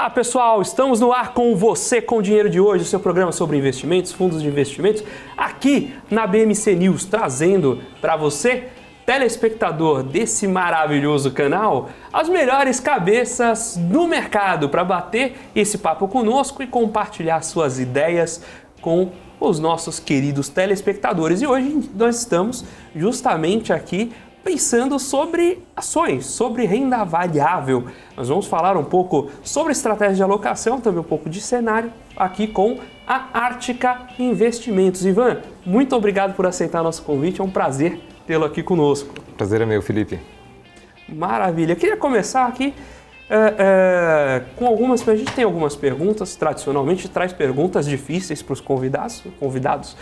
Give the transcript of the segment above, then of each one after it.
Olá pessoal, estamos no ar com Você com o Dinheiro de hoje, o seu programa sobre investimentos, fundos de investimentos, aqui na BMC News, trazendo para você, telespectador desse maravilhoso canal, as melhores cabeças do mercado para bater esse papo conosco e compartilhar suas ideias com os nossos queridos telespectadores. E hoje nós estamos justamente aqui pensando sobre ações, sobre renda variável. Nós vamos falar um pouco sobre estratégia de alocação, também um pouco de cenário, aqui com a Ártica Investimentos. Ivan, muito obrigado por aceitar nosso convite, é um prazer tê-lo aqui conosco. Prazer é meu, Felipe. Maravilha. Eu queria começar aqui com algumas... A gente tem algumas perguntas, tradicionalmente traz perguntas difíceis para os convidados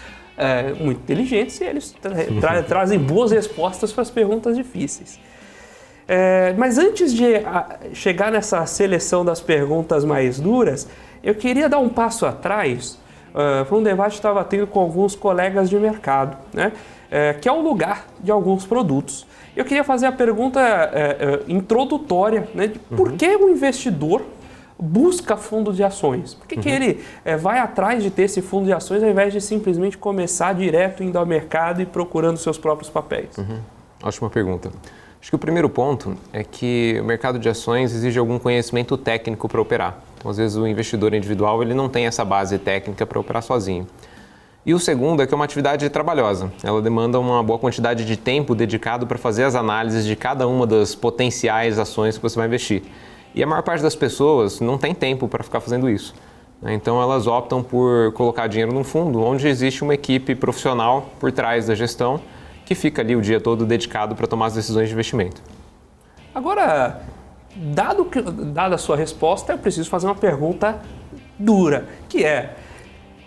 muito inteligentes, e eles trazem boas respostas para as perguntas difíceis. Mas antes de chegar nessa seleção das perguntas mais duras, eu queria dar um passo atrás para um debate que estava tendo com alguns colegas de mercado, né? Que é o lugar de alguns produtos. Eu queria fazer a pergunta introdutória, né, de por que o investidor busca fundo de ações? Por que ele vai atrás de ter esse fundo de ações ao invés de simplesmente começar direto indo ao mercado e procurando seus próprios papéis? Ótima pergunta. Acho que o primeiro ponto é que o mercado de ações exige algum conhecimento técnico para operar. Então, às vezes, o investidor individual ele não tem essa base técnica para operar sozinho. E o segundo é que é uma atividade trabalhosa. Ela demanda uma boa quantidade de tempo dedicado para fazer as análises de cada uma das potenciais ações que você vai investir. E a maior parte das pessoas não tem tempo para ficar fazendo isso. Então elas optam por colocar dinheiro num fundo onde existe uma equipe profissional por trás da gestão que fica ali o dia todo dedicado para tomar as decisões de investimento. Agora, dada a sua resposta, eu preciso fazer uma pergunta dura, que é: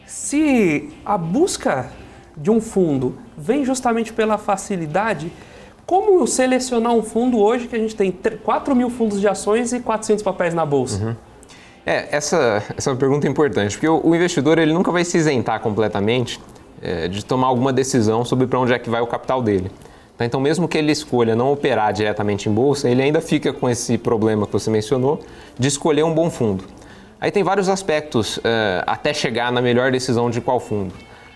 se a busca de um fundo vem justamente pela facilidade, como selecionar um fundo hoje que a gente tem 4 mil fundos de ações e 400 papéis na bolsa? Essa é uma pergunta importante, porque o investidor ele nunca vai se isentar completamente de tomar alguma decisão sobre para onde é que vai o capital dele. Então, mesmo que ele escolha não operar diretamente em bolsa, ele ainda fica com esse problema que você mencionou de escolher um bom fundo. Aí tem vários aspectos até chegar na melhor decisão de qual fundo.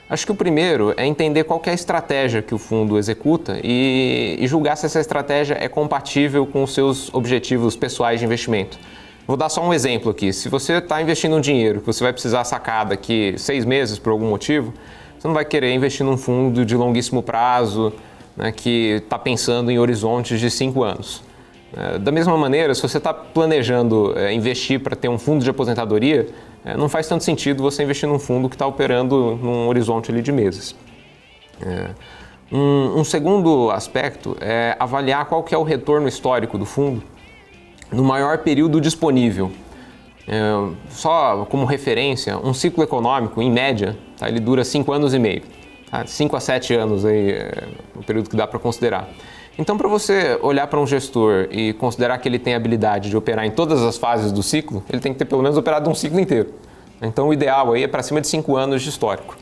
Acho que o primeiro é entender qual que é a estratégia que o fundo executa e julgar se essa estratégia é compatível com os seus objetivos pessoais de investimento. Vou dar só um exemplo aqui. Se você está investindo um dinheiro que você vai precisar sacar daqui 6 meses por algum motivo, você não vai querer investir num fundo de longuíssimo prazo, né, que está pensando em horizontes de 5 anos. Da mesma maneira, se você está planejando investir para ter um fundo de aposentadoria, não faz tanto sentido você investir num fundo que está operando num horizonte ali de meses. Um segundo aspecto é avaliar qual que é o retorno histórico do fundo no maior período disponível. Só como referência, um ciclo econômico, em média, ele dura 5 anos e meio. 5 a 7 anos aí, é o período que dá para considerar. Então, para você olhar para um gestor e considerar que ele tem a habilidade de operar em todas as fases do ciclo, ele tem que ter pelo menos operado um ciclo inteiro. Então, o ideal aí é para cima de 5 anos de histórico,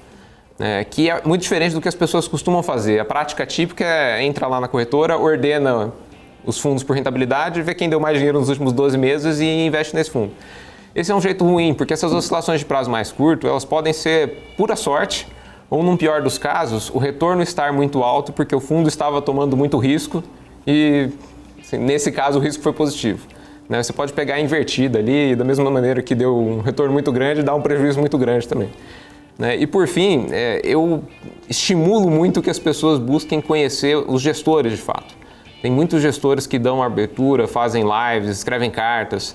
que é muito diferente do que as pessoas costumam fazer. A prática típica é entrar lá na corretora, ordena os fundos por rentabilidade, vê quem deu mais dinheiro nos últimos 12 meses e investe nesse fundo. Esse é um jeito ruim, porque essas oscilações de prazo mais curto, elas podem ser pura sorte, ou, num pior dos casos, o retorno estar muito alto porque o fundo estava tomando muito risco e, assim, nesse caso, o risco foi positivo. Você pode pegar a invertida ali e, da mesma maneira que deu um retorno muito grande, dá um prejuízo muito grande também. E, por fim, eu estimulo muito que as pessoas busquem conhecer os gestores, de fato. Tem muitos gestores que dão abertura, fazem lives, escrevem cartas.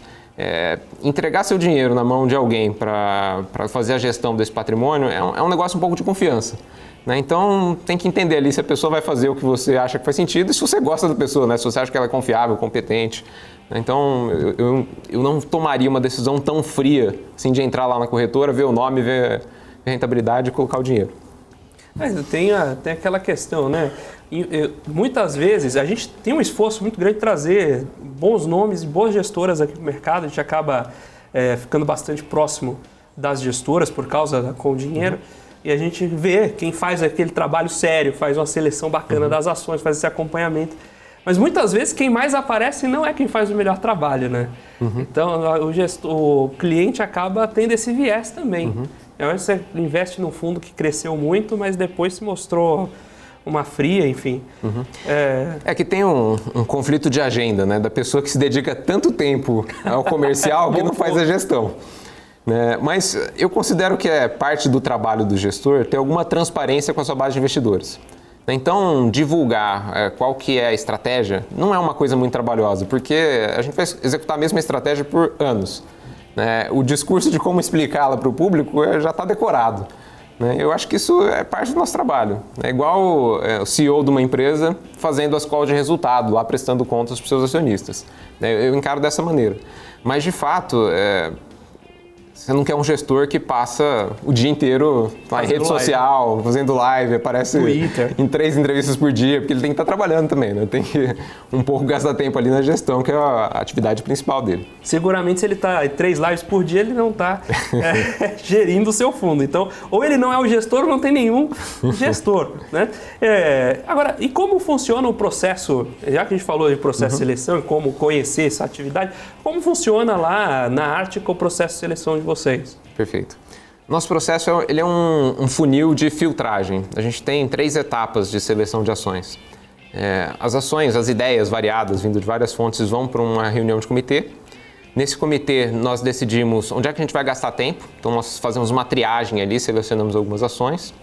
Entregar seu dinheiro na mão de alguém para fazer a gestão desse patrimônio é um negócio um pouco de confiança. Então, tem que entender ali se a pessoa vai fazer o que você acha que faz sentido e se você gosta da pessoa, se você acha que ela é confiável, competente. Então, eu não tomaria uma decisão tão fria assim, de entrar lá na corretora, ver o nome, ver a rentabilidade e colocar o dinheiro. Mas tem aquela questão, né? Muitas vezes a gente tem um esforço muito grande de trazer bons nomes e boas gestoras aqui no mercado. A gente acaba ficando bastante próximo das gestoras por causa da Com Dinheiro. E a gente vê quem faz aquele trabalho sério, faz uma seleção bacana das ações, faz esse acompanhamento. Mas muitas vezes quem mais aparece não é quem faz o melhor trabalho, né? Então o cliente acaba tendo esse viés também. Você investe num fundo que cresceu muito, mas depois se mostrou uma fria, enfim. É que tem um conflito de agenda, né? Da pessoa que se dedica tanto tempo ao comercial que não faz a gestão. Mas eu considero que é parte do trabalho do gestor ter alguma transparência com a sua base de investidores. Então, divulgar qual que é a estratégia não é uma coisa muito trabalhosa, porque a gente vai executar a mesma estratégia por anos. O discurso de como explicá-la para o público já está decorado. Eu acho que isso é parte do nosso trabalho. É igual o CEO de uma empresa fazendo as calls de resultado, lá prestando contas para os seus acionistas. Eu encaro dessa maneira. Mas, de fato, você não quer um gestor que passa o dia inteiro em rede social, fazendo live, aparece Twitter. Em 3 entrevistas por dia, porque ele tem que estar trabalhando também, né? Tem que um pouco gastar tempo ali na gestão, que é a atividade principal dele. Seguramente, se ele está em 3 lives por dia, ele não está gerindo o seu fundo. Então, ou ele não é o gestor, ou não tem nenhum gestor, né? Agora, e como funciona o processo, já que a gente falou de processo de seleção e como conhecer essa atividade, como funciona lá na Arctica o processo de seleção de vocês? Perfeito. Nosso processo ele é um funil de filtragem. A gente tem 3 etapas de seleção de ações. As ações, as ideias variadas, vindo de várias fontes, vão para uma reunião de comitê. Nesse comitê, nós decidimos onde é que a gente vai gastar tempo. Então, nós fazemos uma triagem ali, selecionamos algumas ações.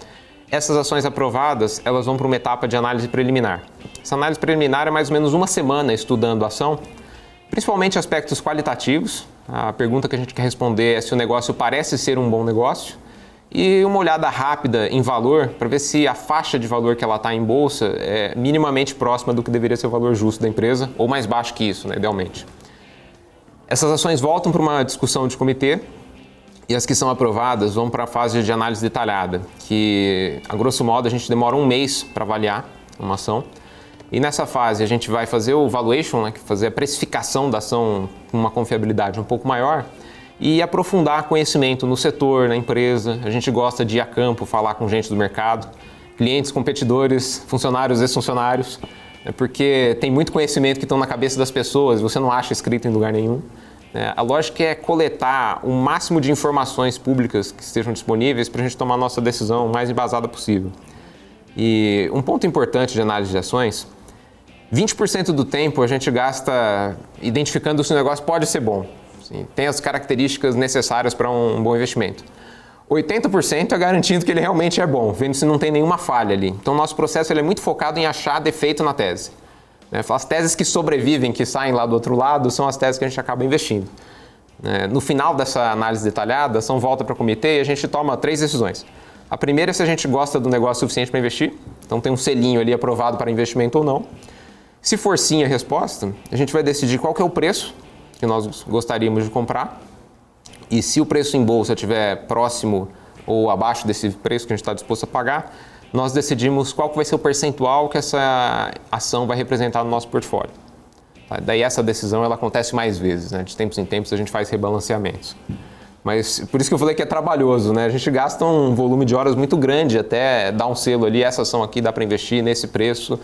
Essas ações aprovadas, elas vão para uma etapa de análise preliminar. Essa análise preliminar é mais ou menos uma semana estudando a ação, principalmente aspectos qualitativos. A pergunta que a gente quer responder é se o negócio parece ser um bom negócio e uma olhada rápida em valor para ver se a faixa de valor que ela está em bolsa é minimamente próxima do que deveria ser o valor justo da empresa ou mais baixo que isso, né, idealmente. Essas ações voltam para uma discussão de comitê e as que são aprovadas vão para a fase de análise detalhada, que a grosso modo a gente demora 1 mês para avaliar uma ação. E nessa fase a gente vai fazer o valuation, né, fazer a precificação da ação com uma confiabilidade um pouco maior e aprofundar conhecimento no setor, na empresa. A gente gosta de ir a campo, falar com gente do mercado, clientes, competidores, funcionários, ex-funcionários, porque tem muito conhecimento que estão na cabeça das pessoas, você não acha escrito em lugar nenhum. A lógica é coletar o máximo de informações públicas que estejam disponíveis para a gente tomar a nossa decisão o mais embasada possível. E um ponto importante de análise de ações, 20% do tempo a gente gasta identificando se o negócio pode ser bom, assim, tem as características necessárias para um bom investimento. 80% é garantindo que ele realmente é bom, vendo se não tem nenhuma falha ali. Então, nosso processo ele é muito focado em achar defeito na tese. As teses que sobrevivem, que saem lá do outro lado, são as teses que a gente acaba investindo. No final dessa análise detalhada, a ação volta para o comitê e a gente toma 3 decisões. A primeira é se a gente gosta do negócio suficiente para investir, então tem um selinho ali aprovado para investimento ou não. Se for sim a resposta, a gente vai decidir qual que é o preço que nós gostaríamos de comprar e se o preço em bolsa estiver próximo ou abaixo desse preço que a gente está disposto a pagar, nós decidimos qual que vai ser o percentual que essa ação vai representar no nosso portfólio. Daí essa decisão ela acontece mais vezes, né? De tempos em tempos a gente faz rebalanceamentos. Mas por isso que eu falei que é trabalhoso, né? A gente gasta um volume de horas muito grande até dar um selo ali, essa ação aqui dá para investir nesse preço,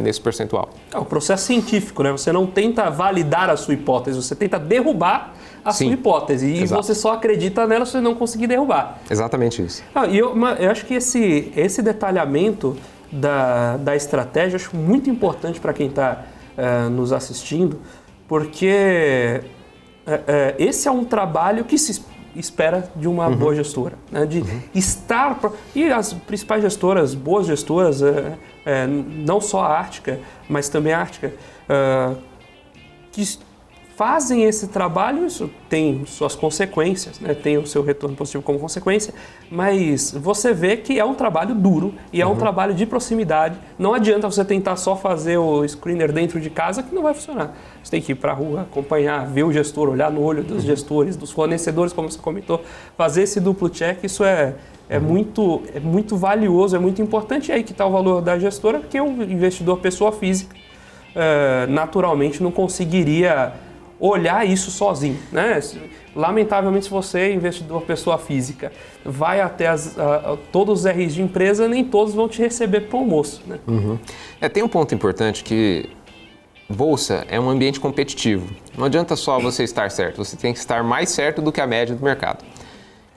nesse percentual. É o processo científico, né? Você não tenta validar a sua hipótese, você tenta derrubar a sua hipótese. E exato. Você só acredita nela se você não conseguir derrubar. Exatamente isso. E eu acho que esse detalhamento da estratégia, acho muito importante para quem está nos assistindo, porque esse é um trabalho que se espera de uma boa gestora, né? De estar... E as principais gestoras, boas gestoras, não só a Arctica, mas também a Arctica, que fazem esse trabalho, isso tem suas consequências, né? Tem o seu retorno positivo como consequência, mas você vê que é um trabalho duro e é um trabalho de proximidade. Não adianta você tentar só fazer o screener dentro de casa que não vai funcionar. Você tem que ir para a rua, acompanhar, ver o gestor, olhar no olho dos gestores, dos fornecedores, como você comentou, fazer esse duplo check, isso é muito valioso, é muito importante. E aí que está o valor da gestora, porque o investidor pessoa física naturalmente não conseguiria olhar isso sozinho, né? Lamentavelmente, se você é investidor pessoa física, vai até todos os RIs de empresa, nem todos vão te receber para o almoço, né? Tem um ponto importante que bolsa é um ambiente competitivo. Não adianta só você estar certo, você tem que estar mais certo do que a média do mercado.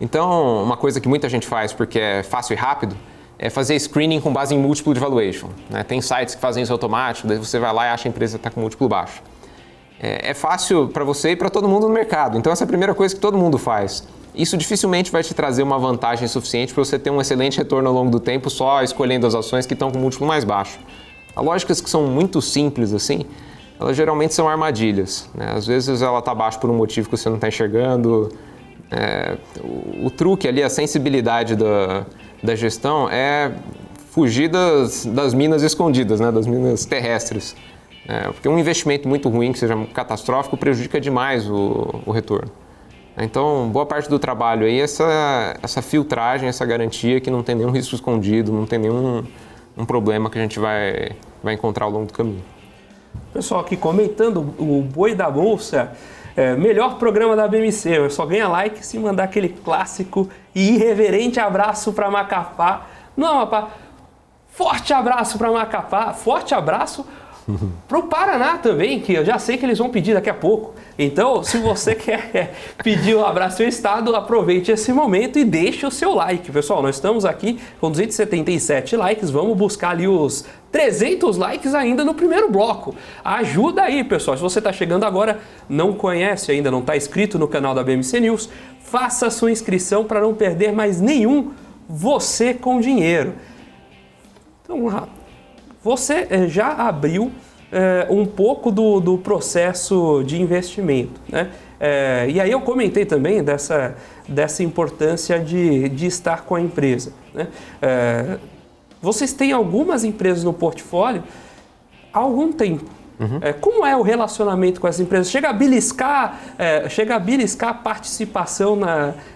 Então, uma coisa que muita gente faz porque é fácil e rápido é fazer screening com base em múltiplo de valuation, né? Tem sites que fazem isso automático, daí você vai lá e acha a empresa que está com múltiplo baixo. É fácil para você e para todo mundo no mercado, então essa é a primeira coisa que todo mundo faz. Isso dificilmente vai te trazer uma vantagem suficiente para você ter um excelente retorno ao longo do tempo só escolhendo as ações que estão com múltiplo mais baixo. As lógicas que são muito simples assim, elas geralmente são armadilhas, né? Às vezes ela está abaixo por um motivo que você não está enxergando. O truque ali, a sensibilidade da gestão é fugir das minas escondidas, né? Das minas terrestres. Porque um investimento muito ruim, que seja catastrófico, prejudica demais o retorno. Então, boa parte do trabalho aí é essa filtragem, essa garantia que não tem nenhum risco escondido, não tem nenhum problema que a gente vai encontrar ao longo do caminho. Pessoal aqui comentando o Boi da Bolsa, melhor programa da BMC, só ganha like se mandar aquele clássico e irreverente abraço para Macapá. Não, Macapá, forte abraço para Macapá, forte abraço para o Paraná também, que eu já sei que eles vão pedir daqui a pouco. Então, se você quer pedir um abraço ao estado, aproveite esse momento e deixe o seu like. Pessoal, nós estamos aqui com 277 likes, vamos buscar ali os 300 likes ainda no primeiro bloco. Ajuda aí, pessoal. Se você está chegando agora, não conhece ainda, não está inscrito no canal da BMC News, faça a sua inscrição para não perder mais nenhum Você com Dinheiro. Então, você já abriu um pouco do processo de investimento, né? E aí eu comentei também dessa importância de estar com a empresa, né? Vocês têm algumas empresas no portfólio há algum tempo. Como é o relacionamento com as empresas? Chega a beliscar a participação,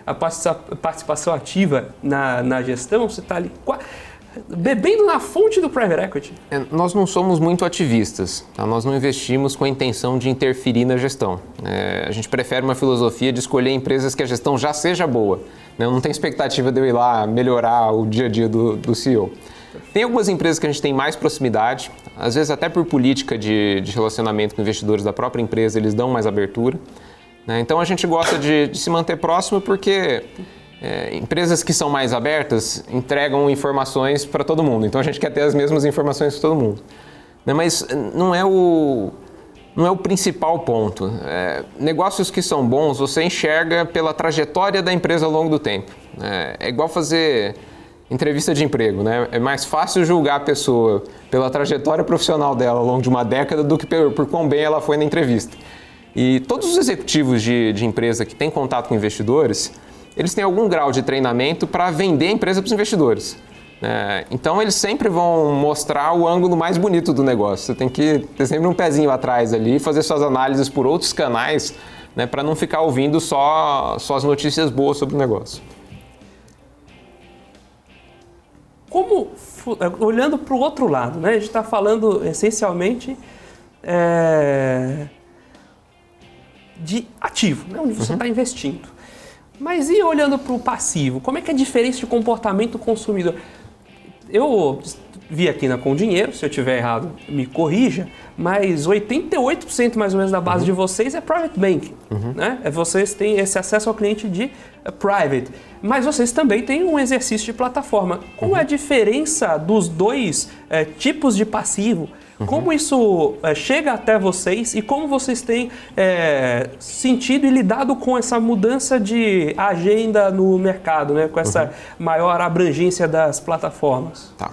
a participação ativa na gestão? Você está ali bebendo na fonte do private equity? Nós não somos muito ativistas, tá? Nós não investimos com a intenção de interferir na gestão. A gente prefere uma filosofia de escolher empresas que a gestão já seja boa, né? Não tem expectativa de eu ir lá melhorar o dia a dia do CEO. Tem algumas empresas que a gente tem mais proximidade, às vezes até por política de relacionamento com investidores da própria empresa, eles dão mais abertura, né? Então a gente gosta de se manter próximo porque empresas que são mais abertas entregam informações para todo mundo, então a gente quer ter as mesmas informações que todo mundo, né? Mas não é o principal ponto. Negócios que são bons você enxerga pela trajetória da empresa ao longo do tempo. É igual fazer entrevista de emprego, né? É mais fácil julgar a pessoa pela trajetória profissional dela ao longo de uma década do que por quão bem ela foi na entrevista. E todos os executivos de empresa que têm contato com investidores, eles têm algum grau de treinamento para vender a empresa para os investidores. Então eles sempre vão mostrar o ângulo mais bonito do negócio. Você tem que ter sempre um pezinho atrás ali e fazer suas análises por outros canais, né, para não ficar ouvindo só as notícias boas sobre o negócio. Olhando para o outro lado, né, a gente está falando essencialmente de ativo, né, onde você está investindo. Mas e olhando para o passivo, como é que é a diferença de comportamento do consumidor? Eu vi aqui na Com Dinheiro, se eu estiver errado, me corrija, mas 88% mais ou menos da base de vocês é private banking, né? Vocês têm esse acesso ao cliente de private, mas vocês também têm um exercício de plataforma. Qual é a diferença dos dois tipos de passivo? Como isso chega até vocês e como vocês têm sentido e lidado com essa mudança de agenda no mercado, né? Com essa maior abrangência das plataformas? Tá.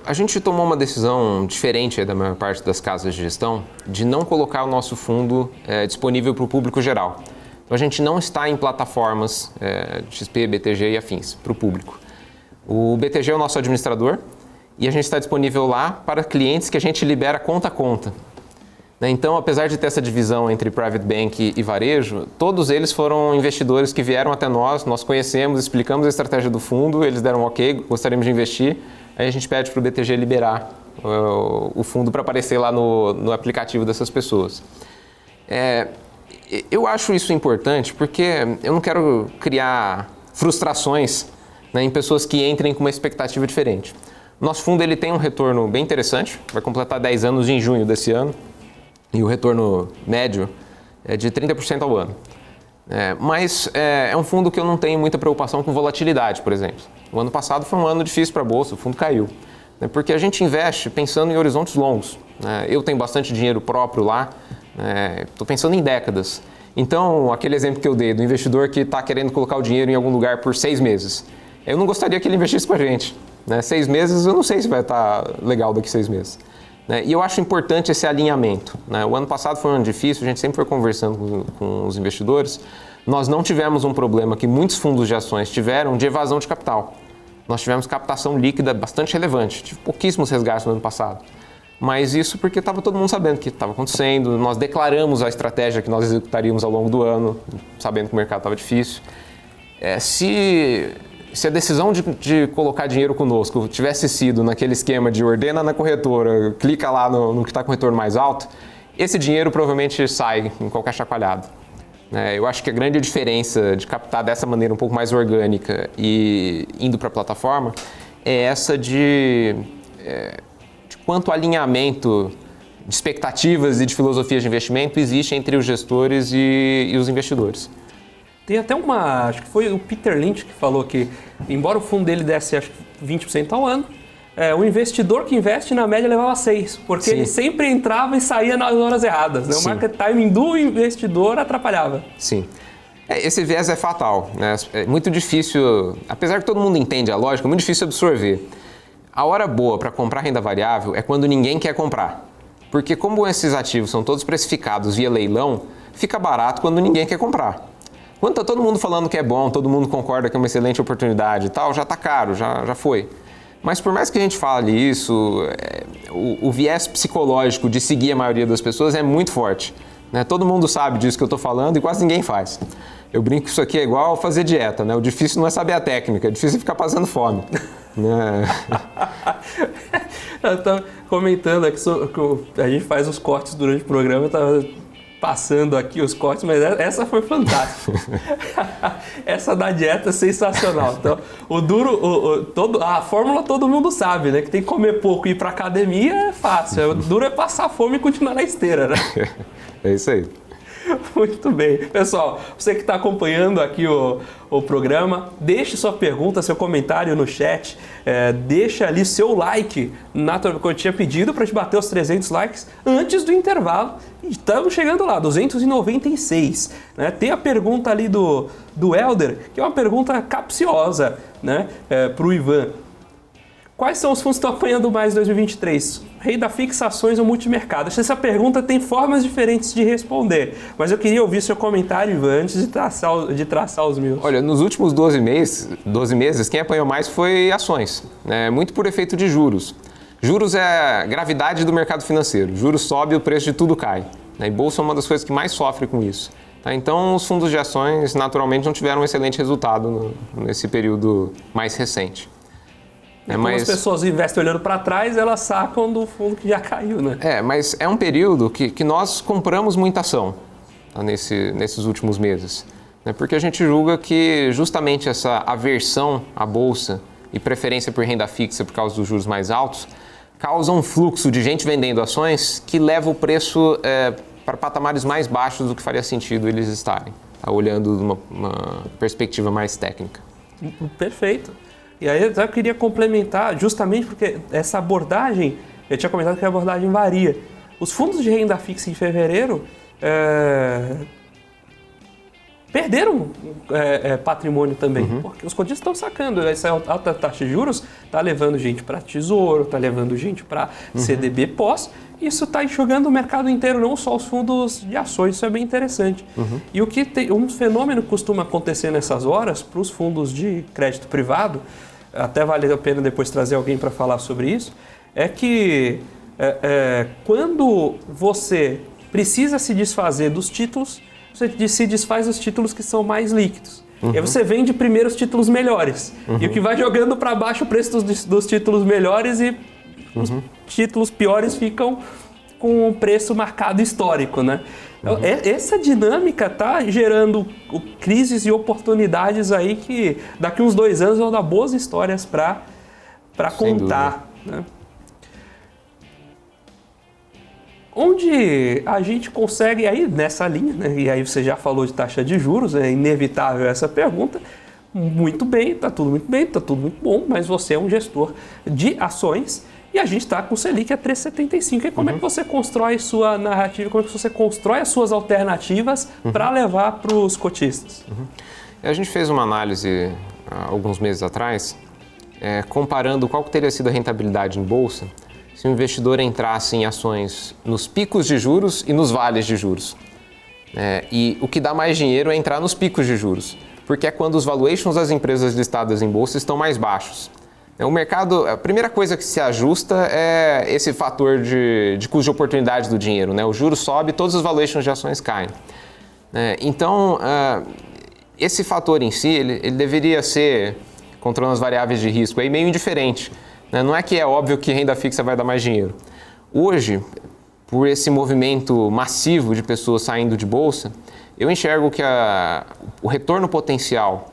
A gente tomou uma decisão diferente da maior parte das casas de gestão de não colocar o nosso fundo disponível para o público geral. Então a gente não está em plataformas XP, BTG e afins para o público. O BTG é o nosso administrador e a gente está disponível lá para clientes que a gente libera conta a conta. Então, apesar de ter essa divisão entre private bank e varejo, todos eles foram investidores que vieram até nós conhecemos, explicamos a estratégia do fundo, eles deram ok, gostaríamos de investir, aí a gente pede para o BTG liberar o fundo para aparecer lá no aplicativo dessas pessoas. Eu acho isso importante porque eu não quero criar frustrações, né, em pessoas que entrem com uma expectativa diferente. Nosso fundo ele tem um retorno bem interessante, vai completar 10 anos em junho desse ano, e o retorno médio é de 30% ao ano. Mas é um fundo que eu não tenho muita preocupação com volatilidade, por exemplo. O ano passado foi um ano difícil para a Bolsa, o fundo caiu. Porque a gente investe pensando em horizontes longos. Eu tenho bastante dinheiro próprio lá, estou pensando em décadas. Então, aquele exemplo que eu dei do investidor que está querendo colocar o dinheiro em algum lugar por 6 meses, eu não gostaria que ele investisse com a gente. 6 meses, eu não sei se vai estar legal daqui 6 meses. E eu acho importante esse alinhamento. O ano passado foi um ano difícil, a gente sempre foi conversando com os investidores. Nós não tivemos um problema que muitos fundos de ações tiveram de evasão de capital. Nós tivemos captação líquida bastante relevante, tive pouquíssimos resgates no ano passado. Mas isso porque estava todo mundo sabendo o que estava acontecendo, nós declaramos a estratégia que nós executaríamos ao longo do ano, sabendo que o mercado estava difícil. Se a decisão de colocar dinheiro conosco tivesse sido naquele esquema de ordena na corretora, clica lá no que está com retorno mais alto, esse dinheiro provavelmente sai em qualquer chacoalhada. Eu acho que a grande diferença de captar dessa maneira um pouco mais orgânica e indo para a plataforma é essa de quanto alinhamento de expectativas e de filosofias de investimento existe entre os gestores e os investidores. Tem até acho que foi o Peter Lynch que falou que, embora o fundo dele desse acho que 20% ao ano, o investidor que investe na média levava 6%, porque Sim. ele sempre entrava e saía nas horas erradas. O market timing do investidor atrapalhava. Sim. Esse viés é fatal. É muito difícil, apesar que todo mundo entende a lógica, é muito difícil absorver. A hora boa para comprar renda variável é quando ninguém quer comprar. Porque como esses ativos são todos precificados via leilão, fica barato quando ninguém quer comprar. Quando está todo mundo falando que é bom, todo mundo concorda que é uma excelente oportunidade e tal, já está caro, já foi. Mas por mais que a gente fale isso, o viés psicológico de seguir a maioria das pessoas é muito forte. Todo mundo sabe disso que eu estou falando e quase ninguém faz. Eu brinco que isso aqui é igual fazer dieta, O difícil não é saber a técnica, é difícil ficar passando fome. Eu estava comentando aqui que a gente faz os cortes durante o programa, eu estava passando aqui os cortes, mas essa foi fantástica. Essa da dieta é sensacional. Então, a fórmula todo mundo sabe, Que tem que comer pouco e ir para academia é fácil. O duro é passar fome e continuar na esteira, É isso aí. Muito bem. Pessoal, você que está acompanhando aqui o programa, deixe sua pergunta, seu comentário no chat, deixa ali seu like, que eu tinha pedido para a gente bater os 300 likes antes do intervalo. Estamos chegando lá, 296. Tem a pergunta ali do Helder, que é uma pergunta capciosa para o Ivan. Quais são os fundos que estão apanhando mais em 2023? Renda fixa, ações ou multimercado? Essa pergunta tem formas diferentes de responder, mas eu queria ouvir seu comentário, Ivan, antes de traçar os meus. Olha, nos últimos 12 meses, quem apanhou mais foi ações, muito por efeito de juros. Juros é a gravidade do mercado financeiro. Juros sobe, o preço de tudo cai. E bolsa é uma das coisas que mais sofre com isso. Então, os fundos de ações, naturalmente, não tiveram um excelente resultado nesse período mais recente. Como as pessoas investem olhando para trás, elas sacam do fundo que já caiu, Mas é um período que nós compramos muita ação nesses últimos meses. Porque a gente julga que justamente essa aversão à bolsa e preferência por renda fixa por causa dos juros mais altos causa um fluxo de gente vendendo ações que leva o preço para patamares mais baixos do que faria sentido eles estarem, olhando de uma perspectiva mais técnica. Perfeito. E aí eu queria complementar, justamente porque essa abordagem, eu tinha comentado que a abordagem varia. Os fundos de renda fixa em fevereiro perderam patrimônio também, porque os cotistas estão sacando. Essa alta taxa de juros está levando gente para tesouro, está levando gente para CDB pós. Isso está enxugando o mercado inteiro, não só os fundos de ações, isso é bem interessante. E um fenômeno que costuma acontecer nessas horas para os fundos de crédito privado, até vale a pena depois trazer alguém para falar sobre isso, é que quando você precisa se desfazer dos títulos, você se desfaz dos títulos que são mais líquidos. E aí você vende primeiro os títulos melhores. E o que vai jogando para baixo o preço dos títulos melhores e os títulos piores ficam com um preço marcado histórico, Então, essa dinâmica está gerando crises e oportunidades aí que daqui uns 2 anos vão dar boas histórias para contar. né? Onde a gente consegue, aí nessa linha, né? E aí você já falou de taxa de juros, é inevitável essa pergunta. Muito bem, tá tudo muito bem, tá tudo muito bom, mas você é um gestor de ações e a gente está com o Selic a 3,75. E como é que você constrói sua narrativa, como é que você constrói as suas alternativas para levar para os cotistas? A gente fez uma análise alguns meses atrás, comparando qual que teria sido a rentabilidade em bolsa se o investidor entrasse em ações nos picos de juros e nos vales de juros. E o que dá mais dinheiro é entrar nos picos de juros, porque é quando os valuations das empresas listadas em bolsa estão mais baixos. O mercado, a primeira coisa que se ajusta é esse fator de custo de oportunidade do dinheiro, né? O juro sobe, todos os valuations de ações caem. Então, esse fator em si, ele deveria ser, controlando as variáveis de risco, aí meio indiferente. Não é que é óbvio que renda fixa vai dar mais dinheiro. Hoje, por esse movimento massivo de pessoas saindo de bolsa, eu enxergo que o retorno potencial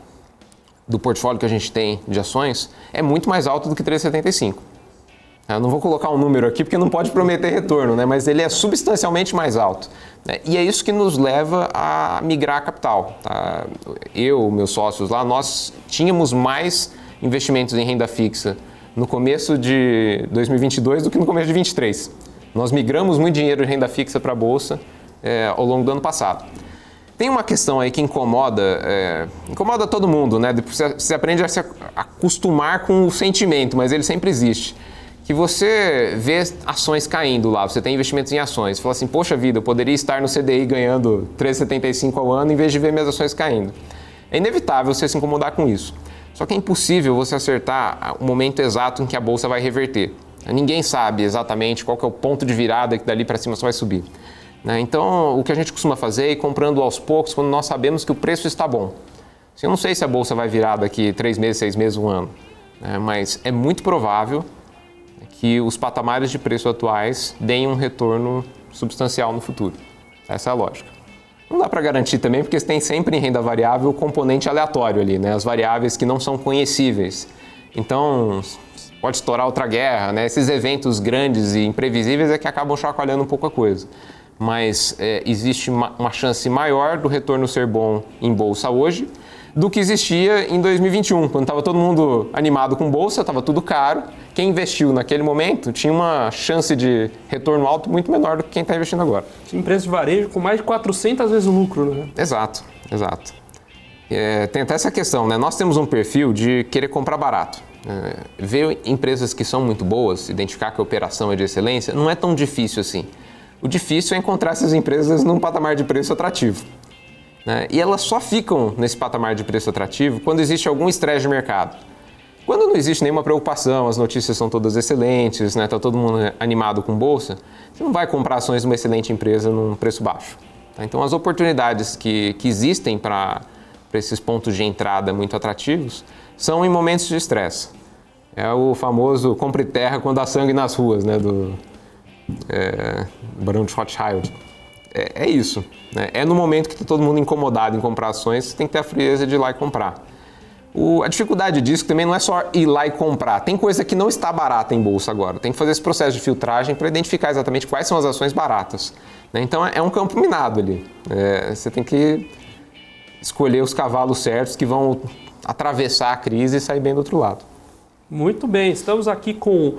do portfólio que a gente tem de ações é muito mais alto do que 3,75. Eu não vou colocar um número aqui porque não pode prometer retorno, né? Mas ele é substancialmente mais alto. E é isso que nos leva a migrar capital. Tá? Eu, meus sócios lá, nós tínhamos mais investimentos em renda fixa no começo de 2022 do que no começo de 2023. Nós migramos muito dinheiro de renda fixa para a Bolsa ao longo do ano passado. Tem uma questão aí que incomoda todo mundo, né? Você aprende a se acostumar com o sentimento, mas ele sempre existe. Que você vê ações caindo lá, você tem investimentos em ações, você fala assim, poxa vida, eu poderia estar no CDI ganhando 3,75 ao ano em vez de ver minhas ações caindo. É inevitável você se incomodar com isso. Só que é impossível você acertar o momento exato em que a bolsa vai reverter. Ninguém sabe exatamente qual que é o ponto de virada que dali para cima só vai subir. Então, o que a gente costuma fazer é ir comprando aos poucos quando nós sabemos que o preço está bom. Eu não sei se a bolsa vai virar daqui 3 meses, 6 meses, 1 ano, mas é muito provável que os patamares de preço atuais deem um retorno substancial no futuro. Essa é a lógica. Não dá para garantir também, porque você tem sempre em renda variável o componente aleatório ali, né? As variáveis que não são conhecíveis. Então, pode estourar outra guerra, né? Esses eventos grandes e imprevisíveis é que acabam chacoalhando um pouco a coisa. Mas existe uma chance maior do retorno ser bom em bolsa hoje do que existia em 2021, quando estava todo mundo animado com bolsa, estava tudo caro. Quem investiu naquele momento tinha uma chance de retorno alto muito menor do que quem está investindo agora. Tinha empresa de varejo com mais de 400 vezes o lucro, né? Exato. Tem até essa questão, né? Nós temos um perfil de querer comprar barato. Ver empresas que são muito boas, identificar que a operação é de excelência, não é tão difícil assim. O difícil é encontrar essas empresas num patamar de preço atrativo. E elas só ficam nesse patamar de preço atrativo quando existe algum estresse de mercado. Quando não existe nenhuma preocupação, as notícias são todas excelentes, está todo mundo animado com bolsa, você não vai comprar ações de uma excelente empresa num preço baixo. Então as oportunidades que existem para esses pontos de entrada muito atrativos são em momentos de estresse. É o famoso compre terra quando há sangue nas ruas, né, do Barão de Rothschild. É isso. Né? É no momento que está todo mundo incomodado em comprar ações, você tem que ter a frieza de ir lá e comprar. A dificuldade disso também não é só ir lá e comprar. Tem coisa que não está barata em bolsa agora. Tem que fazer esse processo de filtragem para identificar exatamente quais são as ações baratas. Né? Então é um campo minado ali. Você tem que escolher os cavalos certos que vão atravessar a crise e sair bem do outro lado. Muito bem, estamos aqui com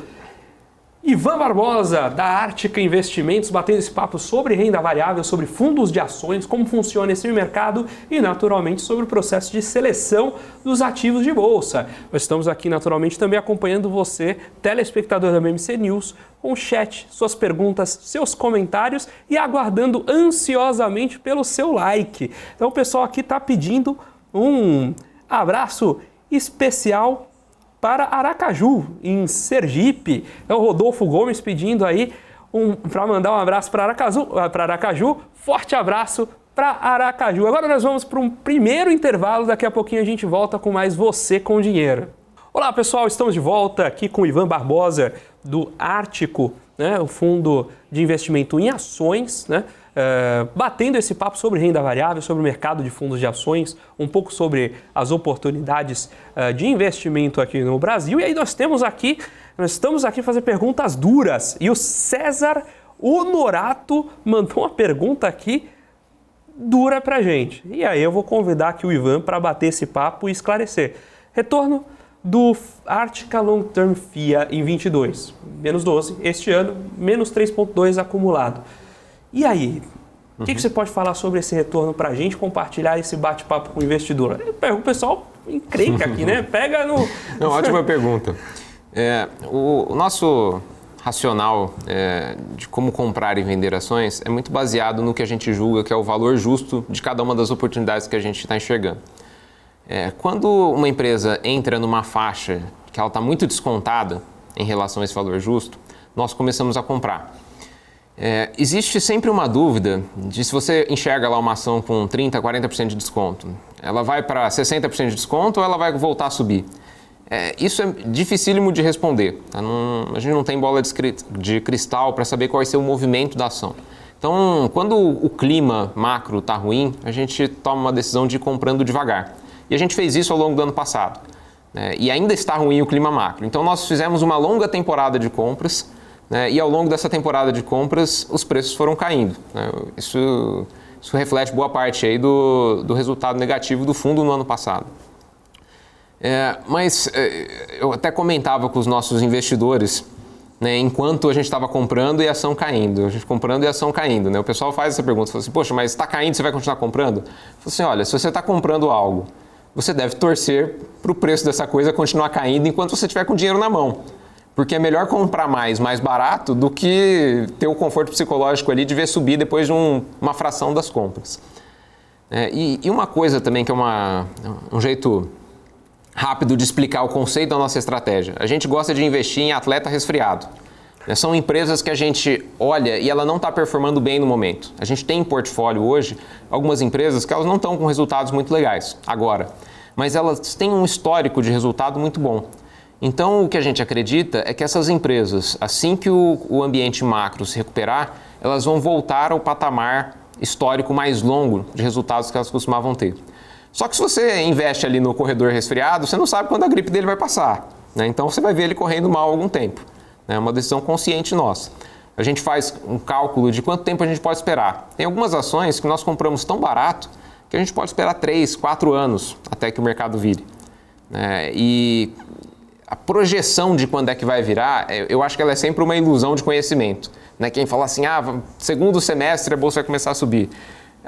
Ivan Barbosa, da Ártica Investimentos, batendo esse papo sobre renda variável, sobre fundos de ações, como funciona esse mercado e, naturalmente, sobre o processo de seleção dos ativos de bolsa. Nós estamos aqui, naturalmente, também acompanhando você, telespectador da BMC News, com o chat, suas perguntas, seus comentários e aguardando ansiosamente pelo seu like. Então, o pessoal aqui está pedindo um abraço especial para Aracaju, em Sergipe. É o Rodolfo Gomes pedindo aí para mandar um abraço para Aracaju. Forte abraço para Aracaju. Agora nós vamos para um primeiro intervalo. Daqui a pouquinho a gente volta com mais Você com Dinheiro. Olá pessoal, estamos de volta aqui com o Ivan Barbosa do Ártico, né, o fundo de investimento em ações, né? Batendo esse papo sobre renda variável, sobre o mercado de fundos de ações, um pouco sobre as oportunidades de investimento aqui no Brasil. E aí nós temos aqui Nós estamos aqui para fazer perguntas duras e o César Honorato mandou uma pergunta aqui dura pra gente. E aí eu vou convidar aqui o Ivan para bater esse papo e esclarecer. Retorno do Arctica Long Term FIA em 22, menos 12. Este ano, menos 3,2 acumulado. E aí, o que você pode falar sobre esse retorno pra gente, compartilhar esse bate-papo com o investidor? O pessoal encrenca aqui, né? Pega no... Não, ótima pergunta. O nosso racional de como comprar e vender ações é muito baseado no que a gente julga que é o valor justo de cada uma das oportunidades que a gente está enxergando. Quando uma empresa entra numa faixa que ela está muito descontada em relação a esse valor justo, nós começamos a comprar. Existe sempre uma dúvida de se você enxerga lá uma ação com 30%, 40% de desconto, ela vai para 60% de desconto ou ela vai voltar a subir? Isso é dificílimo de responder. A gente não tem bola de cristal para saber qual vai ser o movimento da ação. Então, quando o clima macro está ruim, a gente toma uma decisão de ir comprando devagar. E a gente fez isso ao longo do ano passado. E ainda está ruim o clima macro. Então, nós fizemos uma longa temporada de compras, e ao longo dessa temporada de compras, os preços foram caindo. Isso reflete boa parte aí do resultado negativo do fundo no ano passado. Mas eu até comentava com os nossos investidores, enquanto a gente estava comprando e a ação caindo. A gente comprando e a ação caindo. O pessoal faz essa pergunta, fala assim, poxa, mas está caindo, você vai continuar comprando? Eu falo assim, olha, se você está comprando algo, você deve torcer para o preço dessa coisa continuar caindo enquanto você estiver com o dinheiro na mão. Porque é melhor comprar mais barato do que ter o conforto psicológico ali de ver subir depois de uma fração das compras. E uma coisa também que é um jeito rápido de explicar o conceito da nossa estratégia. A gente gosta de investir em atleta resfriado. São empresas que a gente olha e ela não está performando bem no momento. A gente tem em portfólio hoje algumas empresas que elas não estão com resultados muito legais agora, mas elas têm um histórico de resultado muito bom. Então, o que a gente acredita é que essas empresas, assim que o ambiente macro se recuperar, elas vão voltar ao patamar histórico mais longo de resultados que elas costumavam ter. Só que se você investe ali no corredor resfriado, você não sabe quando a gripe dele vai passar. Então, você vai ver ele correndo mal há algum tempo. É uma decisão consciente nossa. A gente faz um cálculo de quanto tempo a gente pode esperar. Tem algumas ações que nós compramos tão barato que a gente pode esperar 3, 4 anos até que o mercado vire. E a projeção de quando é que vai virar, eu acho que ela é sempre uma ilusão de conhecimento. Quem fala assim, segundo semestre a bolsa vai começar a subir.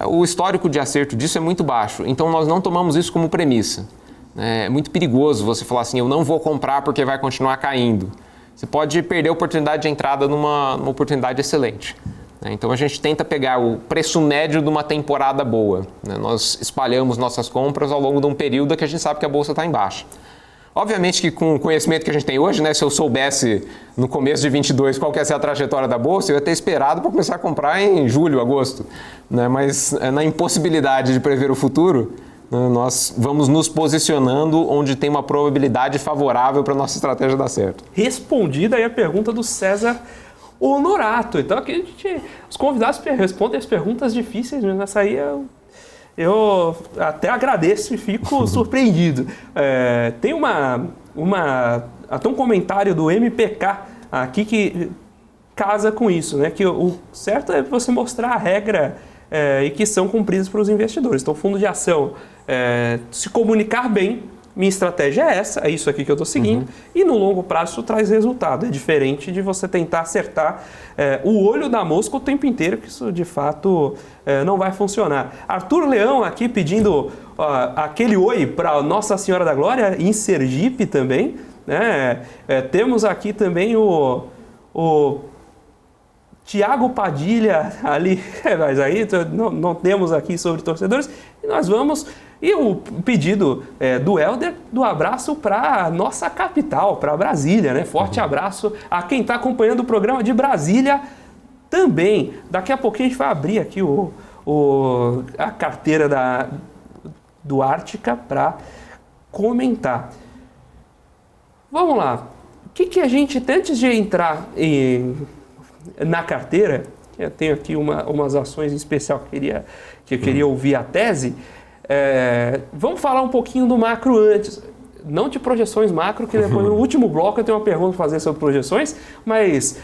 O histórico de acerto disso é muito baixo, então nós não tomamos isso como premissa. É muito perigoso você falar assim, eu não vou comprar porque vai continuar caindo. Você pode perder a oportunidade de entrada numa oportunidade excelente. Então a gente tenta pegar o preço médio de uma temporada boa. Nós espalhamos nossas compras ao longo de um período que a gente sabe que a bolsa está em baixa. Obviamente que com o conhecimento que a gente tem hoje, se eu soubesse no começo de 22 qual que ia ser a trajetória da bolsa, eu ia ter esperado para começar a comprar em julho, agosto. Mas na impossibilidade de prever o futuro, nós vamos nos posicionando onde tem uma probabilidade favorável para a nossa estratégia dar certo. Respondida aí a pergunta do César Honorato. Então aqui os convidados respondem as perguntas difíceis, mas essa aí eu até agradeço e fico surpreendido. Tem até um comentário do MPK aqui que casa com isso, que o certo é você mostrar a regra e que são cumpridas para os investidores. Então, fundo de ação, se comunicar bem, minha estratégia é essa, é isso aqui que eu estou seguindo, e no longo prazo isso traz resultado. É diferente de você tentar acertar o olho da mosca o tempo inteiro, que isso de fato não vai funcionar. Arthur Leão aqui pedindo aquele oi para Nossa Senhora da Glória, em Sergipe também. Temos aqui também o Tiago Padilha ali, mas aí não temos aqui sobre torcedores, e nós vamos... E o pedido do Helder do abraço para nossa capital, para Brasília, Forte abraço a quem está acompanhando o programa de Brasília também. Daqui a pouquinho a gente vai abrir aqui a carteira do Arctica para comentar. Vamos lá. O que a gente, antes de entrar na carteira, eu tenho aqui umas ações em especial que eu queria ouvir a tese. Vamos falar um pouquinho do macro antes. não de projeções macro, que depois no último bloco eu tenho uma pergunta para fazer sobre projeções, mas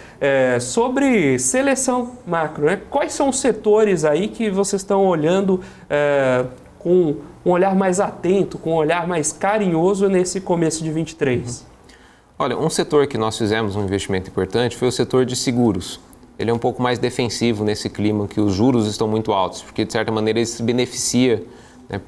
sobre seleção macro, né? Quais são os setores aí que vocês estão olhando com um olhar mais atento, com um olhar mais carinhoso nesse começo de 23? Olha, um setor que nós fizemos um investimento importante foi o setor de seguros. Ele é um pouco mais defensivo nesse clima que os juros estão muito altos, porque de certa maneira ele se beneficia, né,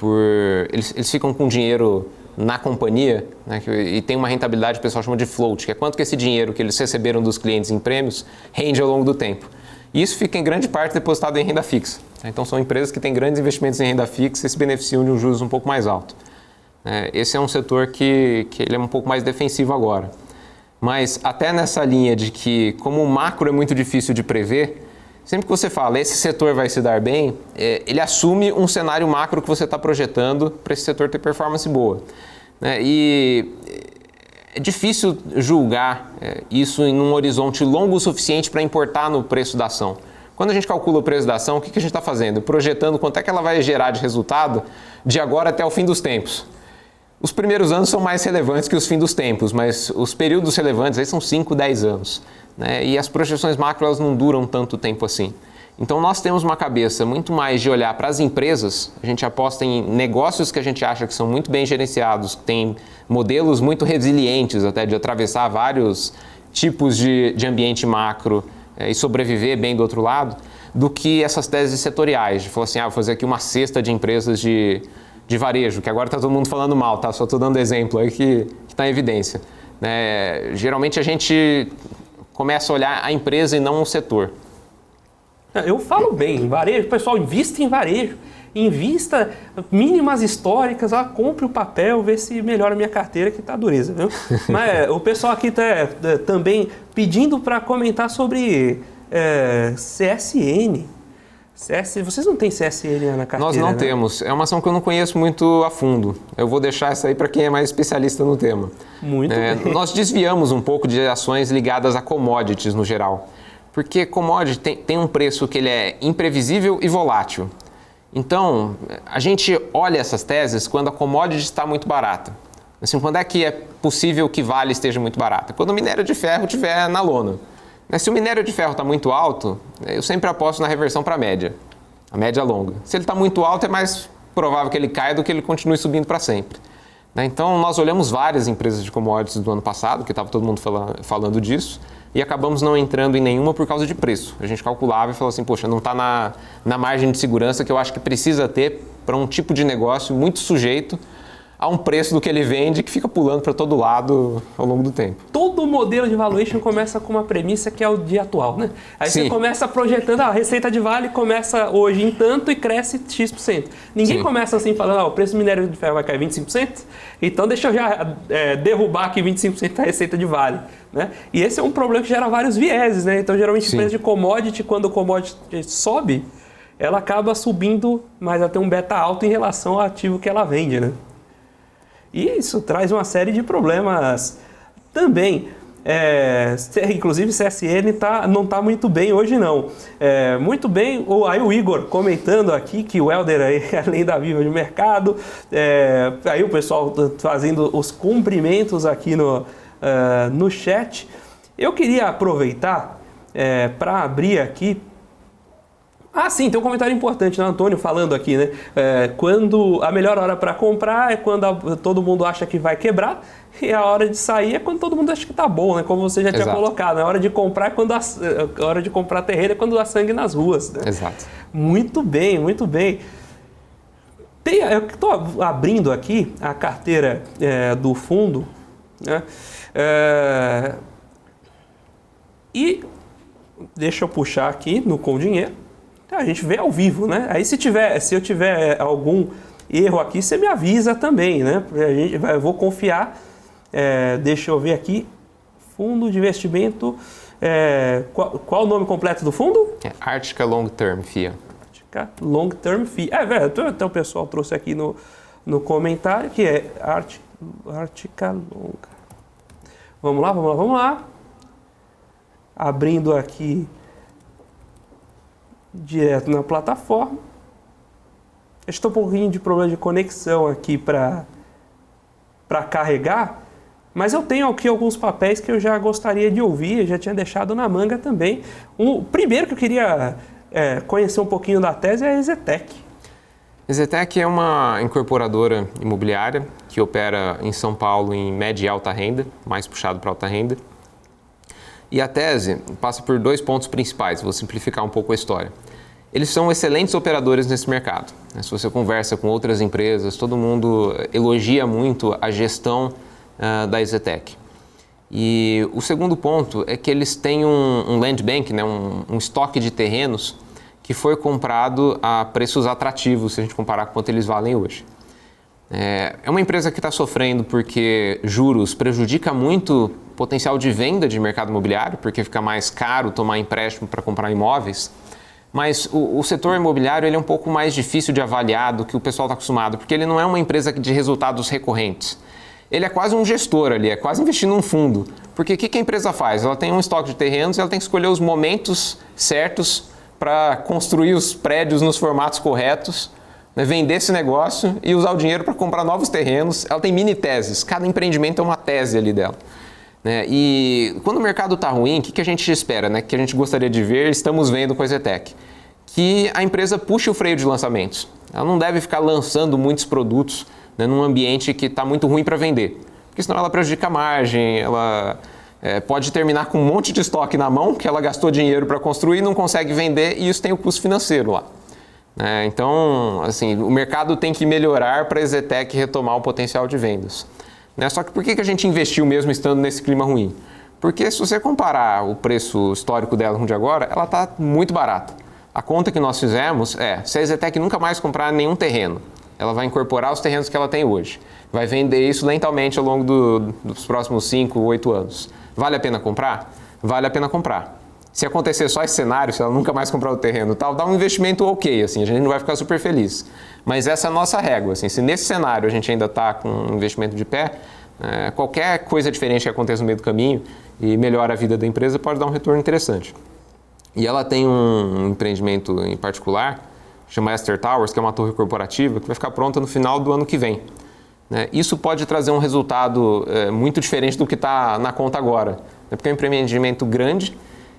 eles ficam com dinheiro na companhia, né, e tem uma rentabilidade que o pessoal chama de float, que é quanto que esse dinheiro que eles receberam dos clientes em prêmios rende ao longo do tempo. E isso fica em grande parte depositado em renda fixa. Então são empresas que têm grandes investimentos em renda fixa e se beneficiam de um juros um pouco mais alto. Esse é um setor que ele é um pouco mais defensivo agora. Mas até nessa linha de que, como o macro é muito difícil de prever, sempre que você fala esse setor vai se dar bem, ele assume um cenário macro que você está projetando para esse setor ter performance boa. E é difícil julgar isso em um horizonte longo o suficiente para importar no preço da ação. Quando a gente calcula o preço da ação, o que a gente está fazendo? Projetando quanto é que ela vai gerar de resultado de agora até o fim dos tempos. Os primeiros anos são mais relevantes que os fins dos tempos, mas os períodos relevantes aí são 5, 10 anos. Né? E as projeções macro elas não duram tanto tempo assim. Então nós temos uma cabeça muito mais de olhar para as empresas, a gente aposta em negócios que a gente acha que são muito bem gerenciados, que têm modelos muito resilientes até de atravessar vários tipos de ambiente macro e sobreviver bem do outro lado, do que essas teses setoriais, de falar assim, vou fazer aqui uma cesta de empresas de varejo, que agora está todo mundo falando mal, tá? Só estou dando exemplo aí que está em evidência. Geralmente a gente começa a olhar a empresa e não o setor. Eu falo bem, em varejo, pessoal, invista em varejo, invista mínimas históricas, compre o papel, vê se melhora a minha carteira, que tá dureza, viu? Mas o pessoal aqui tá também pedindo para comentar sobre CSN. Vocês não têm CSN na carteira? Nós não né? temos. É uma ação que eu não conheço muito a fundo. Eu vou deixar essa aí para quem é mais especialista no tema. Muito bem. Nós desviamos um pouco de ações ligadas a commodities no geral. Porque commodity tem um preço que ele é imprevisível e volátil. Então, a gente olha essas teses quando a commodity está muito barata. Assim, quando é que é possível que Vale esteja muito barata? Quando o minério de ferro estiver na lona. Se o minério de ferro está muito alto, eu sempre aposto na reversão para a média longa. Se ele está muito alto, é mais provável que ele caia do que ele continue subindo para sempre. Então, nós olhamos várias empresas de commodities do ano passado, que estava todo mundo falando disso, e acabamos não entrando em nenhuma por causa de preço. A gente calculava e falou assim, poxa, não está na margem de segurança que eu acho que precisa ter para um tipo de negócio muito sujeito a um preço do que ele vende que fica pulando para todo lado ao longo do tempo. Todo modelo de valuation começa com uma premissa que é o dia atual, né? Aí Sim. Você começa projetando, a receita de Vale começa hoje em tanto e cresce X%. Ninguém Sim. começa assim falando, o preço do minério de ferro vai cair 25%, então deixa eu já derrubar aqui 25% da receita de Vale. Né? E esse é um problema que gera vários vieses, né? Então geralmente empresa de commodity, quando o commodity sobe, ela acaba subindo, mas ela tem um beta alto em relação ao ativo que ela vende, né? E isso traz uma série de problemas também. Inclusive CSN não está muito bem hoje não. Muito bem, aí o Igor comentando aqui que o Helder aí, além da viva de mercado, aí o pessoal fazendo os cumprimentos aqui no chat. Eu queria aproveitar para abrir aqui. Sim, tem um comentário importante, né? Antônio falando aqui, né? Quando a melhor hora para comprar é quando todo mundo acha que vai quebrar, e a hora de sair é quando todo mundo acha que tá bom, né? Como você já tinha colocado. A hora de comprar a hora de comprar terreno é quando há sangue nas ruas, né? Exato. Muito bem, muito bem. Eu estou abrindo aqui a carteira do fundo, né? E deixa eu puxar aqui no Com Dinheiro. A gente vê ao vivo, né? Aí se eu tiver algum erro aqui, você me avisa também, né? Eu vou confiar. Deixa eu ver aqui. Fundo de investimento. Qual o nome completo do fundo? Arctica Long Term FIA. Arctica Long Term FIA. Até o pessoal trouxe aqui no comentário que é Arctica Long. Vamos lá. Abrindo aqui direto na plataforma. Estou um pouquinho de problema de conexão aqui para para carregar, mas eu tenho aqui alguns papéis que eu já gostaria de ouvir, eu já tinha deixado na manga também. O primeiro que eu queria conhecer um pouquinho da tese é a EZTEC. EZTEC é uma incorporadora imobiliária que opera em São Paulo em média e alta renda, mais puxado para alta renda. E a tese passa por 2 pontos principais, vou simplificar um pouco a história. Eles são excelentes operadores nesse mercado. Se você conversa com outras empresas, todo mundo elogia muito a gestão da EZTEC. E o segundo ponto é que eles têm um land bank, né, um estoque de terrenos que foi comprado a preços atrativos, se a gente comparar com quanto eles valem hoje. É uma empresa que está sofrendo porque juros prejudica muito o potencial de venda de mercado imobiliário, porque fica mais caro tomar empréstimo para comprar imóveis. Mas o setor imobiliário ele é um pouco mais difícil de avaliar do que o pessoal está acostumado, porque ele não é uma empresa de resultados recorrentes. Ele é quase um gestor ali, é quase investir num fundo. Porque o que a empresa faz? Ela tem um estoque de terrenos e ela tem que escolher os momentos certos para construir os prédios nos formatos corretos, né, vender esse negócio e usar o dinheiro para comprar novos terrenos. Ela tem mini teses, cada empreendimento é uma tese ali dela. Né? E quando o mercado está ruim, o que a gente espera? Né? Que a gente gostaria de ver, estamos vendo com a EZTEC. Que a empresa puxe o freio de lançamentos. Ela não deve ficar lançando muitos produtos, né, num ambiente que está muito ruim para vender. Porque senão ela prejudica a margem, ela pode terminar com um monte de estoque na mão, que ela gastou dinheiro para construir, não consegue vender e isso tem o custo financeiro lá. Então, assim, o mercado tem que melhorar para a EZTEC retomar o potencial de vendas. Só que por que a gente investiu mesmo estando nesse clima ruim? Porque se você comparar o preço histórico dela com o de agora, ela está muito barata. A conta que nós fizemos se a EZTEC nunca mais comprar nenhum terreno, ela vai incorporar os terrenos que ela tem hoje. Vai vender isso lentamente ao longo dos próximos 5, 8 anos. Vale a pena comprar? Vale a pena comprar. Se acontecer só esse cenário, se ela nunca mais comprar o terreno, dá um investimento ok, assim, a gente não vai ficar super feliz. Mas essa é a nossa régua. Assim, se nesse cenário a gente ainda está com um investimento de pé, qualquer coisa diferente que aconteça no meio do caminho e melhora a vida da empresa pode dar um retorno interessante. E ela tem um empreendimento em particular, chama Esther Towers, que é uma torre corporativa, que vai ficar pronta no final do ano que vem. Isso pode trazer um resultado muito diferente do que está na conta agora. Porque é um empreendimento grande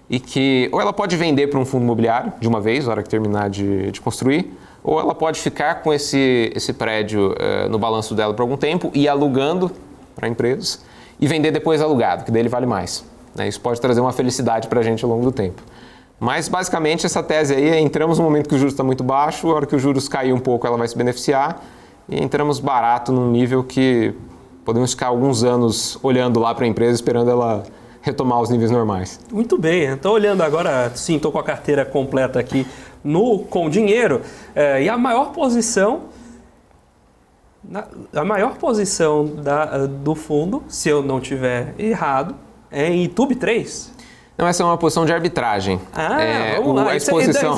e que ou ela pode vender para um fundo imobiliário de uma vez, na hora que terminar de construir, ou ela pode ficar com esse prédio no balanço dela por algum tempo e ir alugando para empresas e vender depois alugado, que dele vale mais. Isso pode trazer uma felicidade para a gente ao longo do tempo. Mas, basicamente, essa tese aí entramos no momento que o juros está muito baixo, a hora que os juros cair um pouco, ela vai se beneficiar, e entramos barato num nível que podemos ficar alguns anos olhando lá para a empresa, esperando ela retomar os níveis normais. Muito bem, estou olhando agora, sim, estou com a carteira completa aqui com dinheiro, e a maior posição do fundo, se eu não tiver errado, é em YouTube 3. Não, essa é uma posição de arbitragem. Vamos lá. A exposição...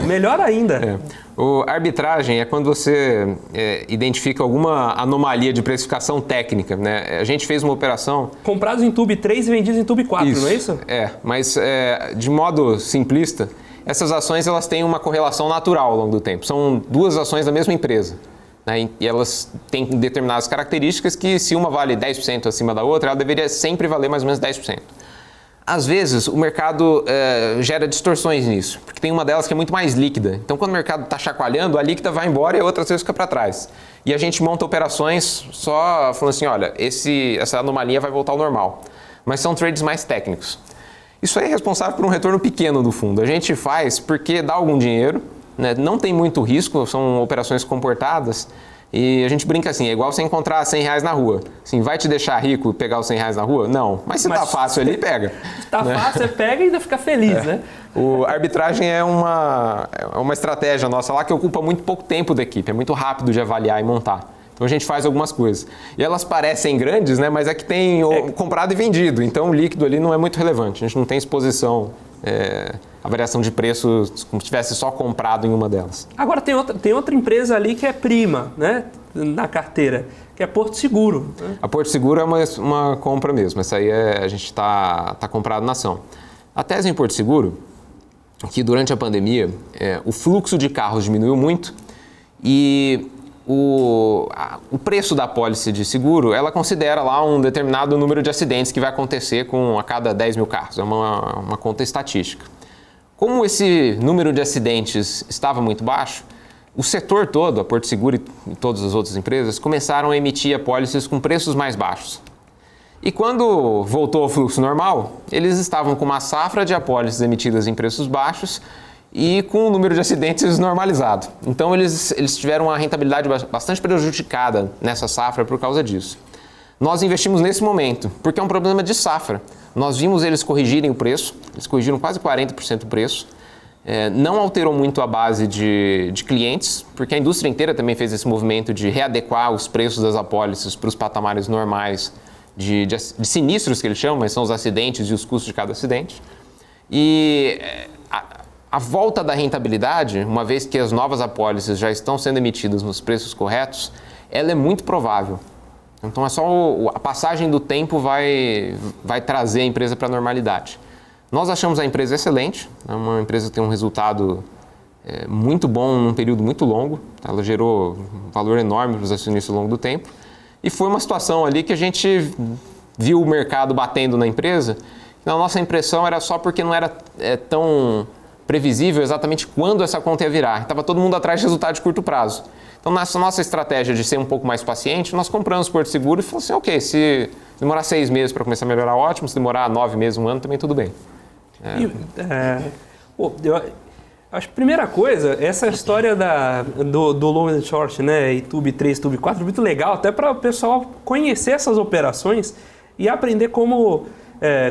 Melhor ainda. A arbitragem é quando você identifica alguma anomalia de precificação técnica. Né? A gente fez uma operação... Comprados em Tube 3 e vendidos em Tube 4, não é isso? Mas de modo simplista, essas ações elas têm uma correlação natural ao longo do tempo. São 2 ações da mesma empresa. Né? E elas têm determinadas características que se uma vale 10% acima da outra, ela deveria sempre valer mais ou menos 10%. Às vezes, o mercado gera distorções nisso, porque tem uma delas que é muito mais líquida. Então, quando o mercado está chacoalhando, a líquida vai embora e a outra às vezes fica para trás. E a gente monta operações só falando assim, olha, essa anomalia vai voltar ao normal. Mas são trades mais técnicos. Isso aí é responsável por um retorno pequeno do fundo. A gente faz porque dá algum dinheiro, né? Não tem muito risco, são operações comportadas. E a gente brinca assim, é igual você encontrar R$100 na rua. Assim, vai te deixar rico pegar os R$100 na rua? Não. Mas se tá fácil ali, pega. Tá fácil, você pega e ainda fica feliz, né? A arbitragem é uma estratégia nossa lá que ocupa muito pouco tempo da equipe. É muito rápido de avaliar e montar. Então a gente faz algumas coisas. E elas parecem grandes, né? Mas é que tem comprado e vendido. Então o líquido ali não é muito relevante. A gente não tem exposição... a variação de preços como se tivesse só comprado em uma delas. Agora tem outra empresa ali que é prima, né, na carteira, que é Porto Seguro. Né? A Porto Seguro é uma compra mesmo, essa aí a gente está comprado na ação. A tese em Porto Seguro é que durante a pandemia o fluxo de carros diminuiu muito e o preço da apólice de seguro, ela considera lá um determinado número de acidentes que vai acontecer a cada 10 mil carros. É uma conta estatística. Como esse número de acidentes estava muito baixo, o setor todo, a Porto Seguro e todas as outras empresas, começaram a emitir apólices com preços mais baixos. E quando voltou ao fluxo normal, eles estavam com uma safra de apólices emitidas em preços baixos e com o número de acidentes normalizado. Então eles tiveram uma rentabilidade bastante prejudicada nessa safra por causa disso. Nós investimos nesse momento, porque é um problema de safra. Nós vimos eles corrigirem o preço, eles corrigiram quase 40% o preço. Não alterou muito a base de clientes, porque a indústria inteira também fez esse movimento de readequar os preços das apólices para os patamares normais de sinistros, que eles chamam, mas são os acidentes e os custos de cada acidente. E a volta da rentabilidade, uma vez que as novas apólices já estão sendo emitidas nos preços corretos, ela é muito provável. Então é só a passagem do tempo vai trazer a empresa para a normalidade. Nós achamos a empresa excelente, é uma empresa que tem um resultado muito bom num período muito longo, ela gerou um valor enorme para os acionistas ao longo do tempo, e foi uma situação ali que a gente viu o mercado batendo na empresa, a nossa impressão era só porque não era tão previsível exatamente quando essa conta ia virar, estava todo mundo atrás de resultado de curto prazo. Então, nessa nossa estratégia de ser um pouco mais paciente, nós compramos Porto Seguro e falamos assim, ok, se demorar 6 meses para começar a melhorar, ótimo, se demorar 9 meses, 1 ano, também tudo bem. Eu acho que a primeira coisa, essa história do long and short, né, e Tube 3, Tube 4, muito legal, até para o pessoal conhecer essas operações e aprender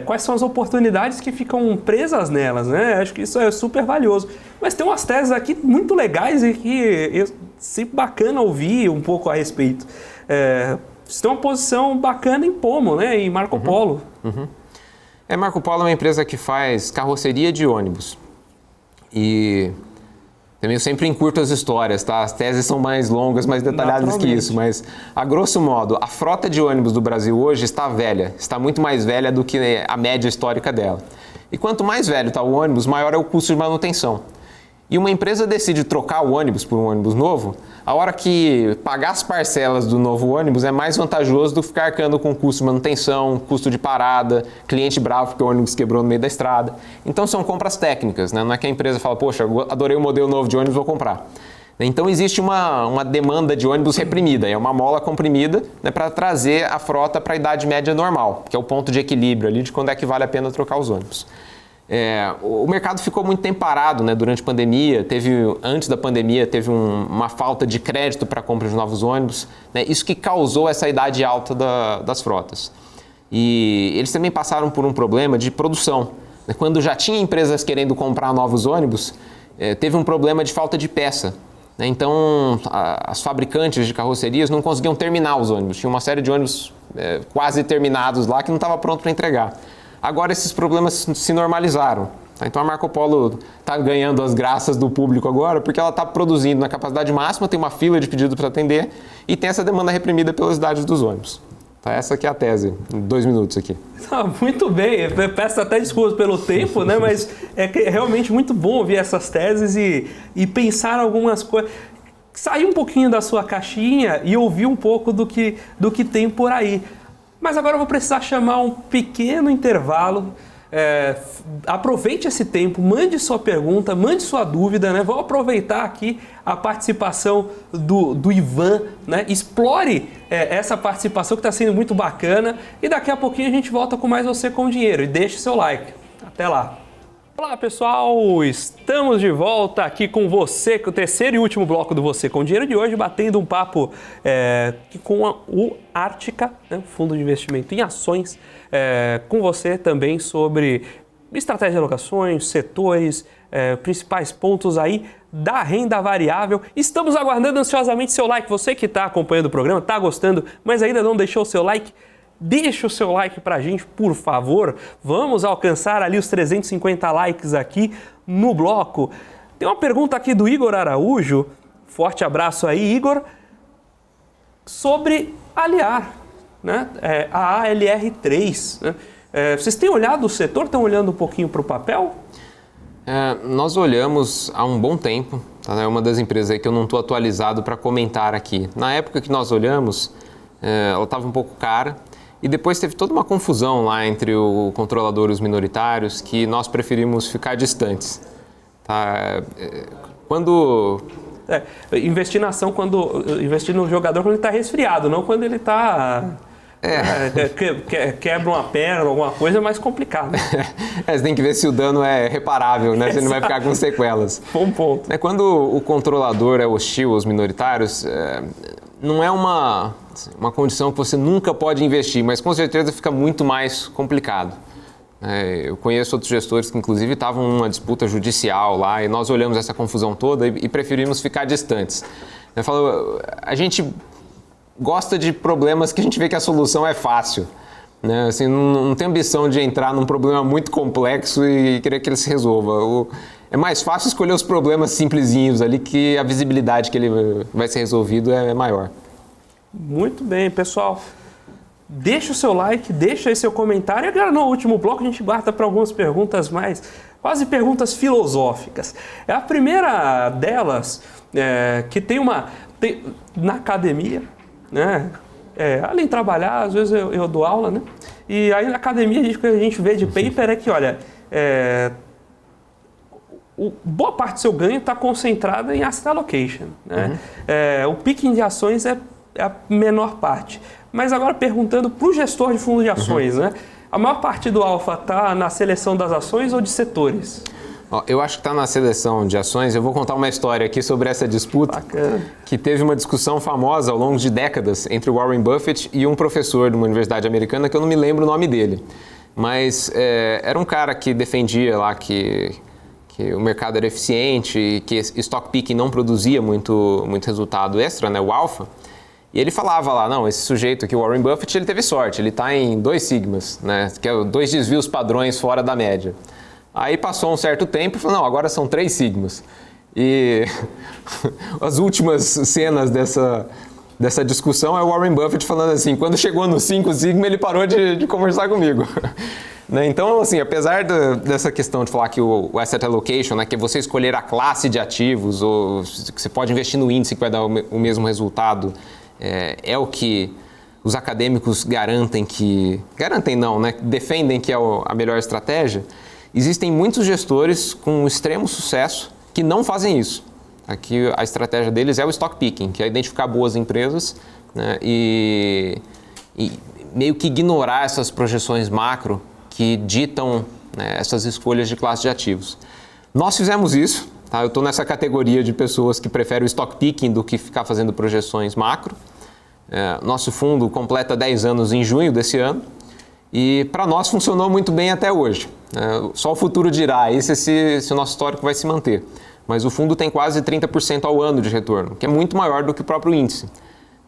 quais são as oportunidades que ficam presas nelas, né? Acho que isso é super valioso. Mas tem umas teses aqui muito legais e que sempre bacana ouvir um pouco a respeito. Você tem uma posição bacana em Pomo, né? Em Marco Polo. Marco Polo é uma empresa que faz carroceria de ônibus. E também eu sempre encurto as histórias, tá? As teses são mais longas, mais detalhadas que isso, mas a grosso modo, a frota de ônibus do Brasil hoje está velha, está muito mais velha do que a média histórica dela. E quanto mais velho está o ônibus, maior é o custo de manutenção. E uma empresa decide trocar o ônibus por um ônibus novo, a hora que pagar as parcelas do novo ônibus é mais vantajoso do que ficar arcando com custo de manutenção, custo de parada, cliente bravo porque o ônibus quebrou no meio da estrada. Então são compras técnicas, né? Não é que a empresa fala, poxa, adorei o modelo novo de ônibus, vou comprar. Então existe uma demanda de ônibus reprimida, é uma mola comprimida, né, para trazer a frota para a idade média normal, que é o ponto de equilíbrio ali de quando é que vale a pena trocar os ônibus. O mercado ficou muito tempo parado, né, durante a pandemia, antes da pandemia teve uma falta de crédito para a compra de novos ônibus, né, isso que causou essa idade alta das frotas. E eles também passaram por um problema de produção, né, quando já tinha empresas querendo comprar novos ônibus, teve um problema de falta de peça. Né, então as fabricantes de carrocerias não conseguiam terminar os ônibus, tinha uma série de ônibus quase terminados lá que não estava pronto para entregar. Agora esses problemas se normalizaram. Então a Marco Polo está ganhando as graças do público agora porque ela está produzindo na capacidade máxima, tem uma fila de pedidos para atender e tem essa demanda reprimida pelas idades dos ônibus. Tá, essa aqui é a tese, em 2 minutos aqui. Muito bem, eu peço até desculpas pelo tempo, né? Mas é realmente muito bom ouvir essas teses e pensar algumas coisas. Sair um pouquinho da sua caixinha e ouvir um pouco do que tem por aí. Mas agora eu vou precisar chamar um pequeno intervalo. Aproveite esse tempo, mande sua pergunta, mande sua dúvida, né? Vou aproveitar aqui a participação do Ivan, né? Explore essa participação que está sendo muito bacana e daqui a pouquinho a gente volta com mais Você com Dinheiro e deixe seu like. Até lá! Olá pessoal, estamos de volta aqui com você, com o terceiro e último bloco do Você com Dinheiro de hoje, batendo um papo com o Ártica, né, fundo de investimento em ações, com você também sobre estratégia de alocações, setores, principais pontos aí da renda variável. Estamos aguardando ansiosamente seu like, você que está acompanhando o programa, está gostando, mas ainda não deixou o seu like, deixa o seu like pra gente, por favor. Vamos alcançar ali os 350 likes aqui no bloco. Tem uma pergunta aqui do Igor Araújo, forte abraço aí, Igor, sobre Aliar, né? A ALR3. Né? Vocês têm olhado o setor? Estão olhando um pouquinho para o papel? Nós olhamos há um bom tempo Tá? É uma das empresas aí que eu não estou atualizado para comentar aqui. Na época que nós olhamos, ela estava um pouco cara e depois teve toda uma confusão lá entre o controlador e os minoritários que nós preferimos ficar distantes. Tá? Investir na ação investir no jogador quando ele está resfriado, não quando ele está... quebra uma perna, alguma coisa, é mais complicado. Você tem que ver se o dano é reparável, né? Você não vai ficar com sequelas. Bom ponto. Quando o controlador é hostil aos minoritários, não é uma condição que você nunca pode investir, mas com certeza fica muito mais complicado. Eu conheço outros gestores que inclusive estavam numa disputa judicial lá e nós olhamos essa confusão toda e preferimos ficar distantes. Eu falo, a gente gosta de problemas que a gente vê que a solução é fácil. Né? Assim, não tem ambição de entrar num problema muito complexo e querer que ele se resolva. É mais fácil escolher os problemas simplesinhos ali que a visibilidade que ele vai ser resolvido é maior. Muito bem, pessoal. Deixa o seu like, deixa aí seu comentário. E agora no último bloco a gente guarda para algumas perguntas mais, quase perguntas filosóficas. A primeira delas, que tem na academia, né? Além de trabalhar, às vezes eu dou aula, né? E aí na academia o que a gente vê de paper é que, olha, boa parte do seu ganho está concentrada em asset allocation, né? O picking de ações é a menor parte. Mas agora perguntando para o gestor de fundo de ações, né? A maior parte do alfa está na seleção das ações ou de setores? Eu acho que está na seleção de ações. Eu vou contar uma história aqui sobre essa disputa. Bacana. Que teve uma discussão famosa ao longo de décadas entre o Warren Buffett e um professor de uma universidade americana que eu não me lembro o nome dele. Mas era um cara que defendia lá que o mercado era eficiente e que stock picking não produzia muito resultado extra, né, o alfa. E ele falava lá, não, esse sujeito aqui, o Warren Buffett, ele teve sorte, ele está em 2 sigmas, né, que é 2 desvios padrões fora da média. Aí passou um certo tempo e falou, não, agora são 3 sigmas. E as últimas cenas dessa discussão é o Warren Buffett falando assim, quando chegou no 5 sigma ele parou de conversar comigo. Né? Então, assim, apesar dessa questão de falar que o asset allocation, né, que é você escolher a classe de ativos, ou que você pode investir no índice que vai dar o mesmo resultado, é o que os acadêmicos garantem não, né, defendem que é a melhor estratégia. Existem muitos gestores com extremo sucesso que não fazem isso. Aqui a estratégia deles é o stock picking, que é identificar boas empresas, né, e meio que ignorar essas projeções macro que ditam, né, essas escolhas de classe de ativos. Nós fizemos isso, tá? Eu estou nessa categoria de pessoas que preferem o stock picking do que ficar fazendo projeções macro. Nosso fundo completa 10 anos em junho desse ano e para nós funcionou muito bem até hoje. Só o futuro dirá aí se o nosso histórico vai se manter. Mas o fundo tem quase 30% ao ano de retorno, que é muito maior do que o próprio índice.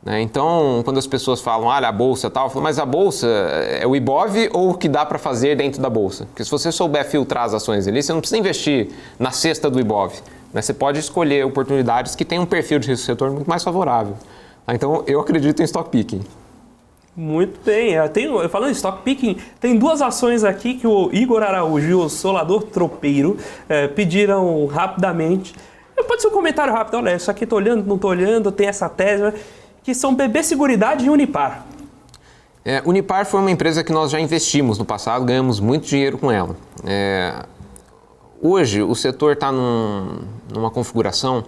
Então, quando as pessoas falam, a bolsa tal, eu falo, mas a bolsa é o IBOV ou o que dá para fazer dentro da bolsa? Porque se você souber filtrar as ações ali, você não precisa investir na cesta do IBOV. Você pode escolher oportunidades que têm um perfil de risco-retorno muito mais favorável. Então, eu acredito em stock picking. Muito bem. Falando em stock picking, tem 2 ações aqui que o Igor Araújo e o Solador Tropeiro pediram rapidamente. Pode ser um comentário rápido. Olha, isso aqui estou olhando, não estou olhando, tem essa tese, que são BB Seguridade e Unipar. Unipar foi uma empresa que nós já investimos no passado, ganhamos muito dinheiro com ela. Hoje, o setor está numa configuração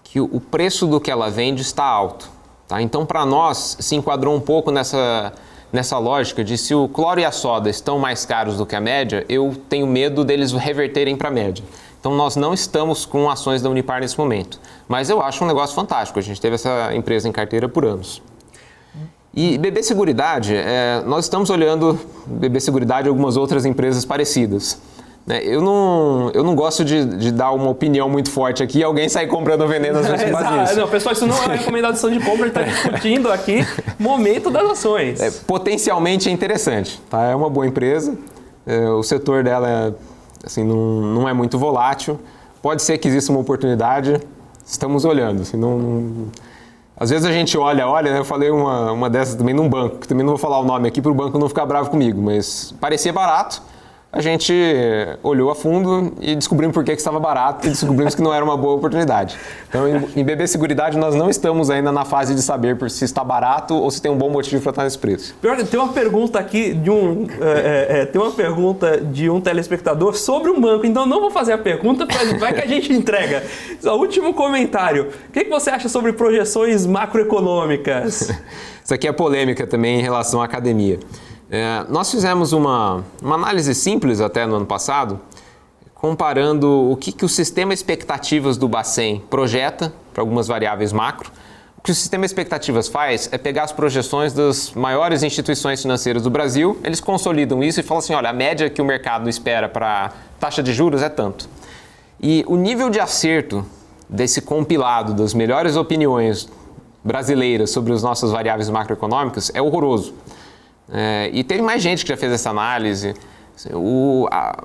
que o preço do que ela vende está alto. Tá? Então, para nós, se enquadrou um pouco nessa lógica de se o cloro e a soda estão mais caros do que a média, eu tenho medo deles reverterem para a média. Então, nós não estamos com ações da Unipar nesse momento. Mas eu acho um negócio fantástico. A gente teve essa empresa em carteira por anos. E BB Seguridade, nós estamos olhando BB Seguridade e algumas outras empresas parecidas. Eu não gosto de dar uma opinião muito forte aqui e alguém sair comprando ou vendendo as ações base nisso. Não, pessoal, isso não é recomendação de compra, a gente está discutindo aqui momento das ações. Potencialmente é interessante, tá? É uma boa empresa, o setor dela assim, não é muito volátil, pode ser que exista uma oportunidade, estamos olhando. Assim, às vezes a gente olha, né? Eu falei uma dessas também num banco, que também não vou falar o nome aqui para o banco não ficar bravo comigo, mas parecia barato. a gente olhou a fundo e descobrimos por que estava barato e descobrimos que não era uma boa oportunidade. Então, em BB Seguridade, nós não estamos ainda na fase de saber se está barato ou se tem um bom motivo para estar nesse preço. Pior, tem uma pergunta aqui de um telespectador sobre um banco, então não vou fazer a pergunta, vai que a gente entrega. Só último comentário. O que você acha sobre projeções macroeconômicas? Isso aqui é polêmica também em relação à academia. Nós fizemos uma análise simples até no ano passado, comparando o que o sistema expectativas do Bacen projeta para algumas variáveis macro. O que o sistema expectativas faz é pegar as projeções das maiores instituições financeiras do Brasil, eles consolidam isso e falam assim, olha, a média que o mercado espera para taxa de juros é tanto. E o nível de acerto desse compilado das melhores opiniões brasileiras sobre as nossas variáveis macroeconômicas é horroroso. E tem mais gente que já fez essa análise.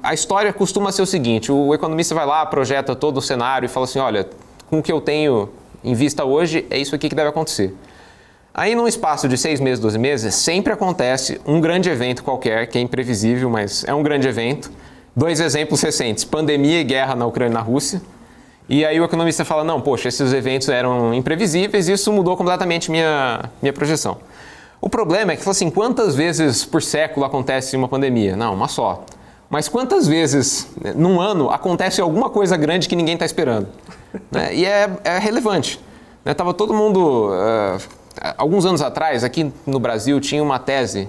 A história costuma ser o seguinte, o economista vai lá, projeta todo o cenário e fala assim, olha, com o que eu tenho em vista hoje, é isso aqui que deve acontecer. Aí, num espaço de 6 meses, 12 meses, sempre acontece um grande evento qualquer, que é imprevisível, mas é um grande evento. 2 exemplos recentes, pandemia e guerra na Ucrânia e na Rússia. E aí o economista fala, não, poxa, esses eventos eram imprevisíveis e isso mudou completamente minha projeção. O problema é que, assim, quantas vezes por século acontece uma pandemia? Não, uma só. Mas quantas vezes, num ano, acontece alguma coisa grande que ninguém está esperando? Né? E é relevante. Estava todo mundo... alguns anos atrás, aqui no Brasil, tinha uma tese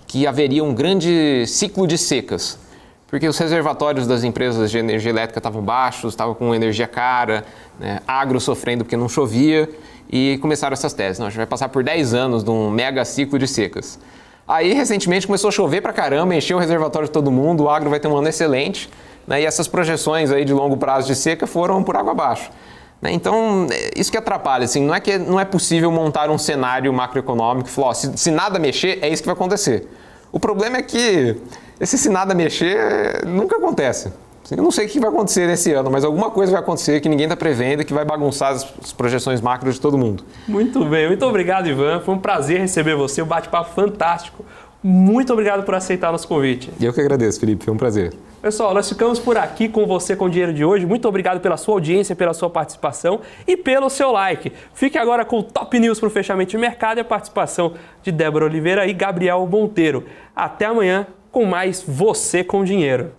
que haveria um grande ciclo de secas. Porque os reservatórios das empresas de energia elétrica estavam baixos, estavam com energia cara, né? Agro sofrendo porque não chovia. E começaram essas teses. Não, a gente vai passar por 10 anos de um mega ciclo de secas. Aí, recentemente, começou a chover pra caramba, encheu o reservatório de todo mundo, o agro vai ter um ano excelente, né? E essas projeções aí de longo prazo de seca foram por água abaixo. Né? Então, isso que atrapalha. Assim, não é que não é possível montar um cenário macroeconômico e falar, ó, se nada mexer, é isso que vai acontecer. O problema é que se nada mexer, nunca acontece. Eu não sei o que vai acontecer nesse ano, mas alguma coisa vai acontecer que ninguém está prevendo e que vai bagunçar as projeções macro de todo mundo. Muito bem, muito obrigado, Ivan. Foi um prazer receber você, um bate-papo fantástico. Muito obrigado por aceitar nosso convite. Eu que agradeço, Felipe, foi um prazer. Pessoal, nós ficamos por aqui com Você com o Dinheiro de hoje. Muito obrigado pela sua audiência, pela sua participação e pelo seu like. Fique agora com o Top News para o fechamento de mercado e a participação de Débora Oliveira e Gabriel Monteiro. Até amanhã com mais Você com o Dinheiro.